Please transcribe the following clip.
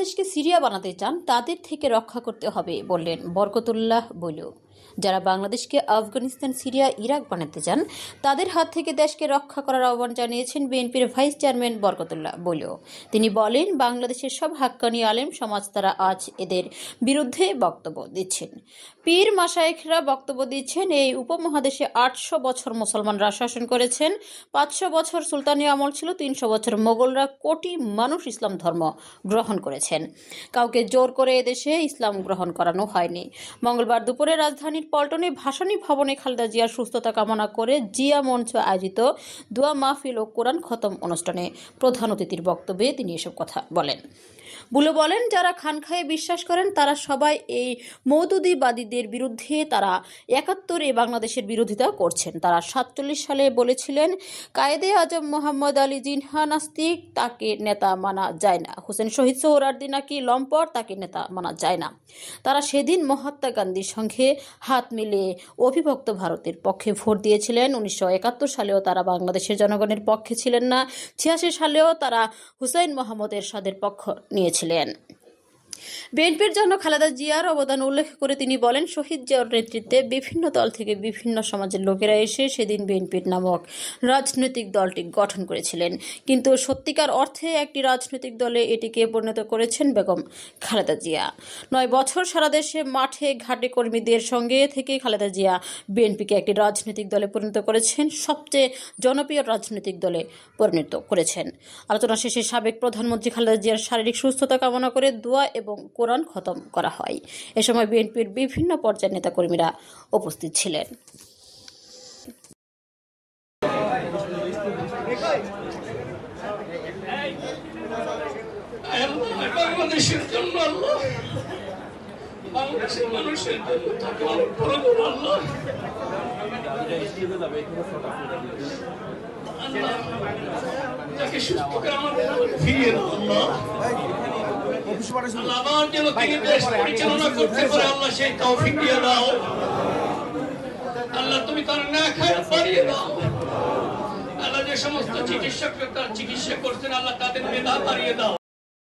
বাংলাদেশকে সিরিয়া বানাতে চান তাদের থেকে রক্ষা করতে হবে বললেন বরকতুল্লাহ বুলু। যারা বাংলাদেশকে আফগানিস্তান, সিরিয়া, ইরাক বানাতে চান তাদের হাত থেকে দেশকে রক্ষা করার আহ্বান জানিয়েছেন বিএনপির ভাইস চেয়ারম্যান বরকতুল্লাহ বুলু। তিনি বলেন, বাংলাদেশের সব হাক্কানি আলেম সমাজ তারা আজ এদের বিরুদ্ধে বক্তব্য দিচ্ছেন। পীর মাশায়েখরা বক্তব্য দিচ্ছেন, এই উপমহাদেশে 800 বছর মুসলমানরা শাসন করেছেন, 500 বছর সুলতানি আমল ছিল, 300 বছর মোগলরা, কোটি মানুষ ইসলাম ধর্ম গ্রহণ করেছেন। কাউকে জোর করে এদেশে ইসলাম গ্রহণ করানো হয়নি। মঙ্গলবার দুপুরে রাজধানীর পল্টনে ভাসানী ভবনে খালেদা জিয়ার সুস্থতা কামনা করে জিয়া মঞ্চ আয়োজিত দোয়া মাহফিল ও কোরআন খতম অনুষ্ঠানে প্রধান অতিথির বক্তব্যে তিনি এসব কথা বলেন। বুলু বলেন, যারা খানখায়ে বিশ্বাস করেন তারা সবাই এই মওদুদিবাদীদের বিরুদ্ধে, তারা 71 এ বাংলাদেশের বিরোধিতা করছেন। তারা 47 সালে বলেছিলেন কায়েদে আজম মোহাম্মদ আলী জিনহা নাস্তিক, তাকে নেতা মানা যায় না। হোসেন শহীদ সোহরাওয়ার্দী নাকি লম্পট, তাকে নেতা মানা যায় না। তারা সেদিন মহাত্মা গান্ধীর সঙ্গে হাত মিলিয়ে অবিভক্ত ভারতের পক্ষে ভোট দিয়েছিলেন। 1971 সালেও তারা বাংলাদেশের জনগণের পক্ষে ছিলেন না। 86 সালেও তারা হুসাইন মোহাম্মদ এরশাদের পক্ষ নিয়েছিলেন। বিএনপির জন্য খালেদা জিয়ার অবদান উল্লেখ করে তিনি বলেন, শহীদ জিয়ার নেতৃত্বে বিভিন্ন দল থেকে বিভিন্ন সমাজের লোকেরা এসে সেদিন বিএনপির নামক রাজনৈতিক দলটি গঠন করেছিলেন, কিন্তু সত্যিকার অর্থে একটি রাজনৈতিক দলে এটিকে পরিণত করেছেন বেগম খালেদা জিয়া। 9 বছর সারা দেশে মাঠে ঘাটে কর্মীদের সঙ্গে থেকে খালেদা জিয়া বিএনপিকে একটি রাজনৈতিক দলে পরিণত করেছেন, সবচেয়ে জনপ্রিয় রাজনৈতিক দলে পরিণত করেছেন। আলোচনা শেষে সাবেক প্রধানমন্ত্রী খালেদা জিয়ার শারীরিক সুস্থতা কামনা করে দোয়া এবং কোরআন খতম করা হয়। এ সময় বিএনপির বিভিন্ন পর্যায়ের নেতাকর্মীরা উপস্থিত ছিলেন। বাংলাদেশের জন্য আল্লাহ, বাংলাদেশের মানুষের জন্য তাকে অনেক প্রয়োজন আল্লাহ। তাকে সুস্থ করে আমাদের ফিরিয়ে দাও আল্লাহ। আবার যেন তিনি দেশ পরিচালনা করতে পারে আল্লাহ, সেই তৌফিক দিয়ে দাও আল্লাহ। তুমি তার নেখায়াত বাড়িয়ে দাও আল্লাহ। যে সমস্ত চিকিৎসকরা তার চিকিৎসা করছেন আল্লাহ, তাদের মেধা বাড়িয়ে দাও।